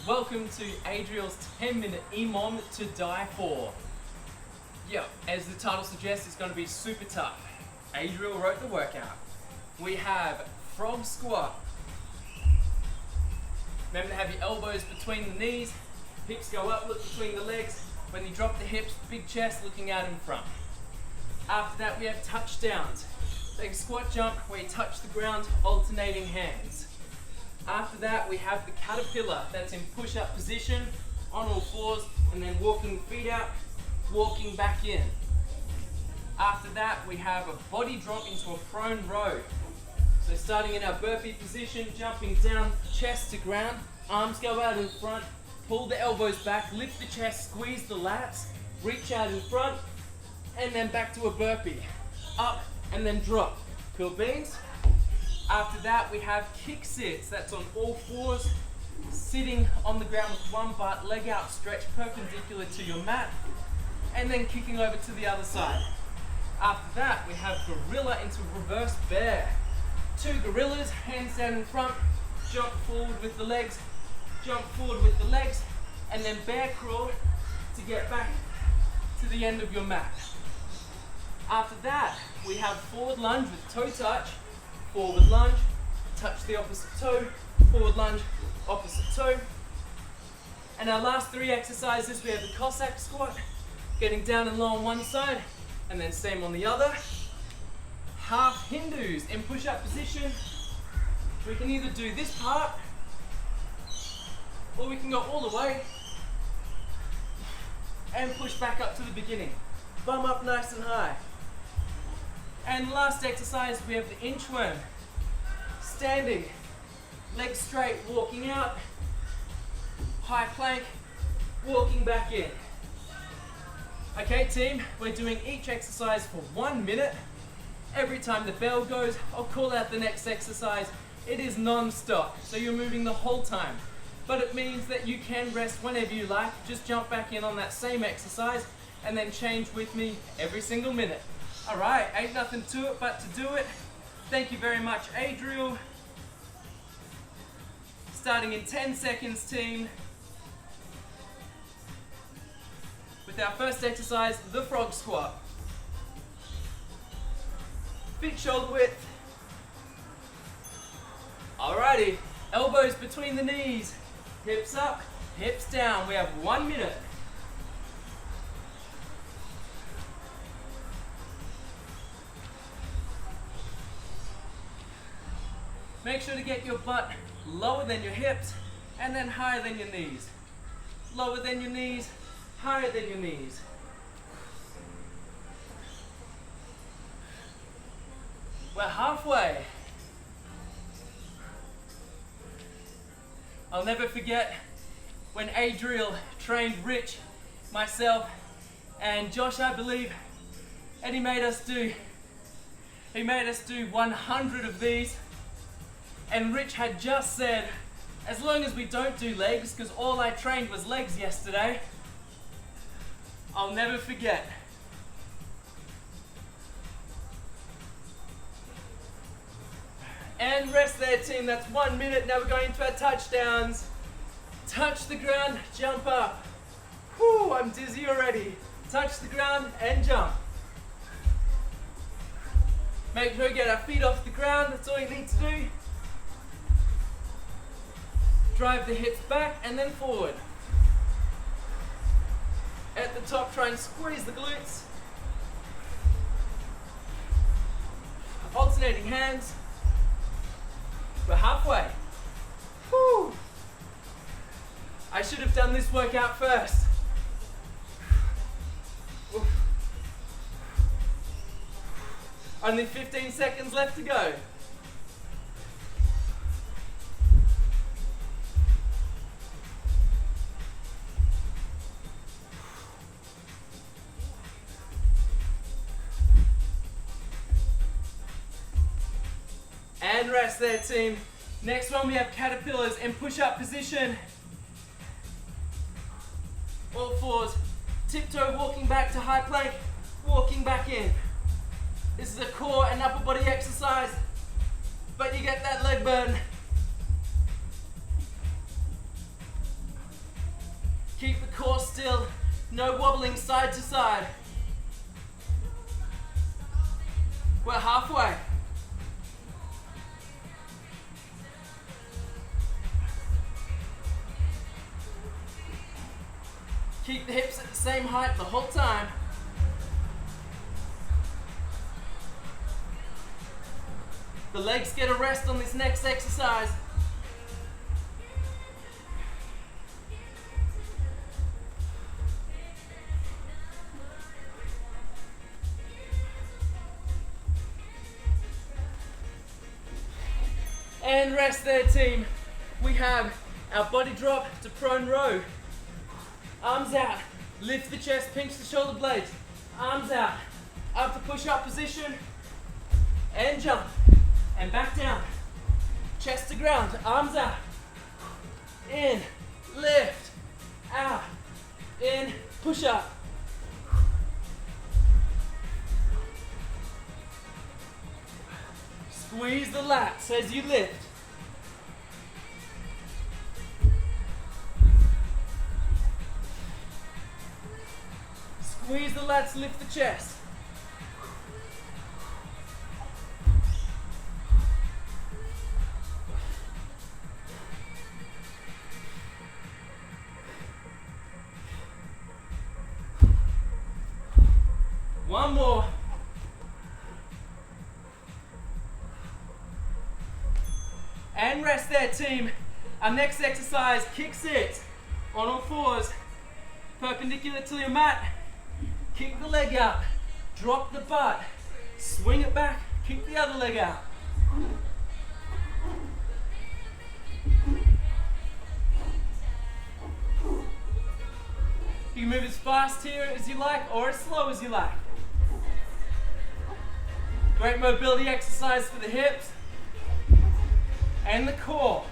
Welcome to Adriel's 10-minute EMOM To Die For. Yep, as the title suggests, it's going to be super tough. Adriel wrote the workout. We have frog squat. Remember to have your elbows between the knees, hips go up, look between the legs. When you drop the hips, big chest looking out in front. After that, we have touchdowns. Leg squat jump where you touch the ground, alternating hands. After that, we have the caterpillar. That's in push-up position, on all fours, and then walking the feet out, walking back in. After that, we have a body drop into a prone row. So starting in our burpee position, jumping down, chest to ground, arms go out in front, pull the elbows back, lift the chest, squeeze the lats, reach out in front, and then back to a burpee. Up and then drop. Cool beans? After that, we have Kicksits. That's on all fours, sitting on the ground with one butt, leg out, stretch perpendicular to your mat, and then kicking over to the other side. After that, we have gorilla into reverse bear. 2 gorillas, hands down in front, jump forward with the legs, jump forward with the legs, and then bear crawl to get back to the end of your mat. After that, we have forward lunge with toe touch, forward lunge, touch the opposite toe, forward lunge, opposite toe. And our last 3 exercises, we have the Cossack squat, getting down and low on one side, and then same on the other. Half Hindus in push-up position. We can either do this part, or we can go all the way and push back up to the beginning. Bum up nice and high. And last exercise, we have the inchworm. Standing, legs straight, walking out, high plank, walking back in. Okay team, we're doing each exercise for 1 minute. Every time the bell goes, I'll call out the next exercise. It is non-stop, so you're moving the whole time. But it means that you can rest whenever you like. Just jump back in on that same exercise and then change with me every single minute. Alright, ain't nothing to it but to do it. Thank you very much, Adriel. Starting in 10 seconds, team. With our first exercise, the frog squat. Feet shoulder width. Alrighty, elbows between the knees. Hips up, hips down. We have 1 minute. Make sure to get your butt lower than your hips and then higher than your knees. Lower than your knees, higher than your knees. We're halfway. I'll never forget when Adriel trained Rich, myself, and Josh, I believe, and he made us do 100 of these. And Rich had just said, as long as we don't do legs, because all I trained was legs yesterday, I'll never forget. And rest there, team. That's 1 minute. Now we're going into our touchdowns. Touch the ground, jump up. Whew, I'm dizzy already. Touch the ground and jump. Make sure we get our feet off the ground. That's all you need to do. Drive the hips back and then forward. At the top, try and squeeze the glutes. Alternating hands. We're halfway. Whew. I should have done this workout first. Oof. Only 15 seconds left to go. And rest there, team. Next one, we have caterpillars in push-up position. All fours, tiptoe walking back to high plank, walking back in. This is a core and upper body exercise, but you get that leg burn. Keep the core still, no wobbling side to side. We're halfway. Keep the hips at the same height the whole time. The legs get a rest on this next exercise. And rest there, team. We have our body drop to prone row. Arms out, lift the chest, pinch the shoulder blades. Arms out, up to push-up position, and jump, and back down. Chest to ground, arms out. In, lift, out, in, push-up. Squeeze the lats as you lift. Squeeze the lats, lift the chest. One more. And rest there, team. Our next exercise, Kicksits. On all fours, perpendicular to your mat. Kick the leg out, drop the butt, swing it back, kick the other leg out. You can move as fast here as you like or as slow as you like. Great mobility exercise for the hips and the core.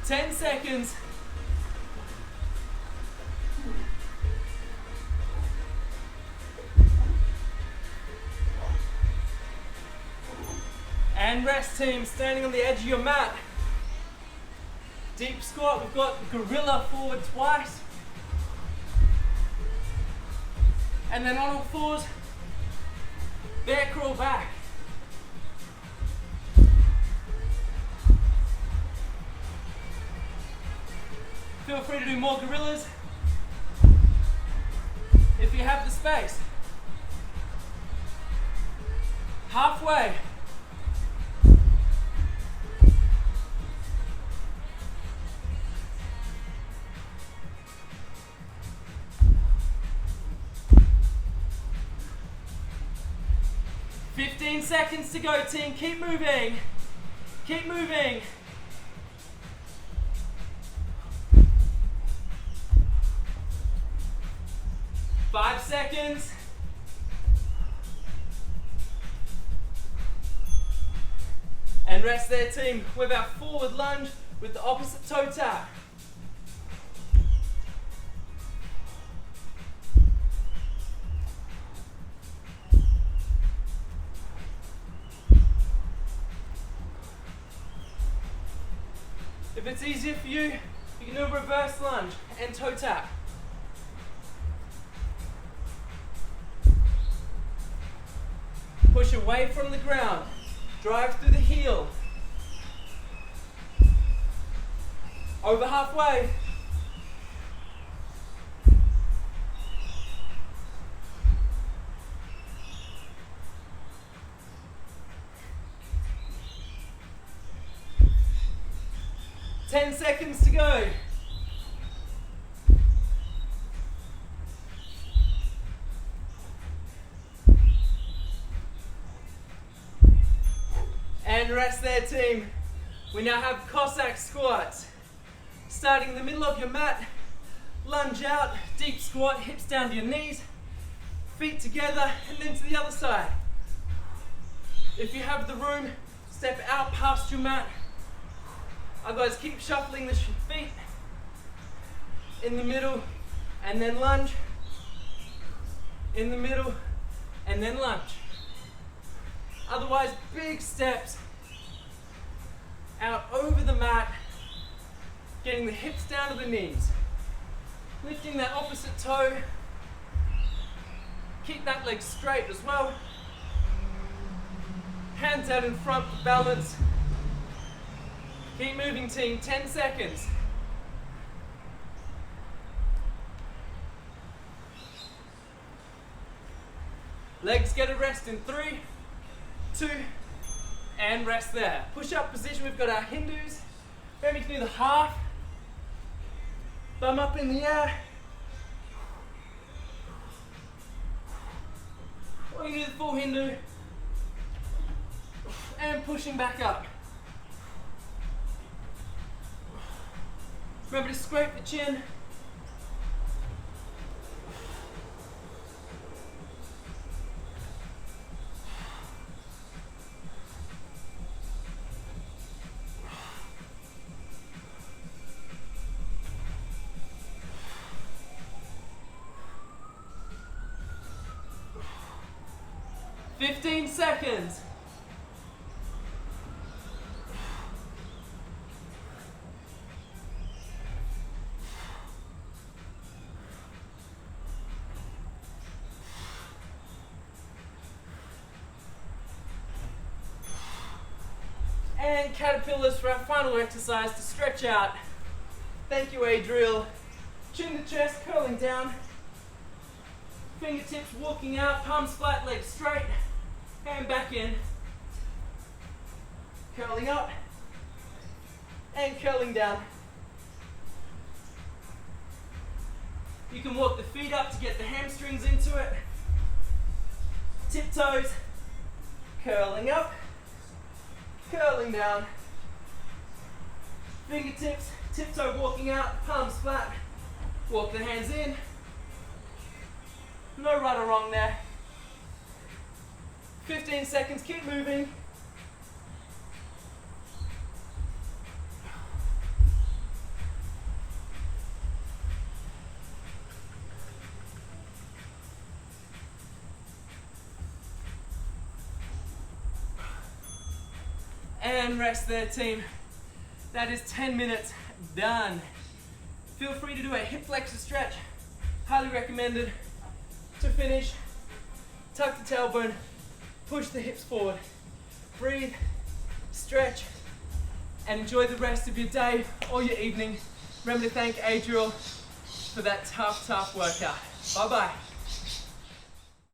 Ten seconds. And rest, team, standing on the edge of your mat. Deep squat, we've got gorilla forward twice. And then on all fours, bear crawl back. Feel free to do more gorillas if you have the space. Halfway. "15 seconds to go, team. Keep moving. Keep moving." Five seconds. And rest there, team, with our forward lunge with the opposite toe tap. If it's easier for you, you can do a reverse lunge and toe tap. Push away from the ground. Drive through the heel. Over halfway. Ten seconds to go. And rest there, team. We now have Cossack Squats. Starting in the middle of your mat, lunge out, deep squat, hips down to your knees, feet together, and then to the other side. If you have the room, step out past your mat. Otherwise, keep shuffling the feet in the middle, and then lunge, in the middle, and then lunge. Otherwise, big steps out over the mat, getting the hips down to the knees, lifting that opposite toe, keep that leg straight as well, hands out in front for balance. Keep moving, team, 10 seconds. Legs get a rest in 3, 2, and rest there. Push-up position, we've got our Hindus. Remember, you can do the half, bum up in the air, or you can do the full Hindu, and pushing back up. Remember to scrape the chin. Fifteen seconds. And caterpillars for our final exercise to stretch out. Thank you, Adriel. Chin to chest, curling down. Fingertips walking out, palms flat, legs straight. Hand back in. Curling up. And curling down. You can walk the feet up to get the hamstrings into it. Tiptoes. Curling up. Curling down. Fingertips, tiptoe walking out, palms flat. Walk the hands in. No right or wrong there. 15 seconds, keep moving. And rest there, team. That is 10 minutes done. Feel free to do a hip flexor stretch. Highly recommended. To finish, tuck the tailbone, push the hips forward. Breathe, stretch, and enjoy the rest of your day or your evening. Remember to thank Adriel for that tough workout. Bye-bye.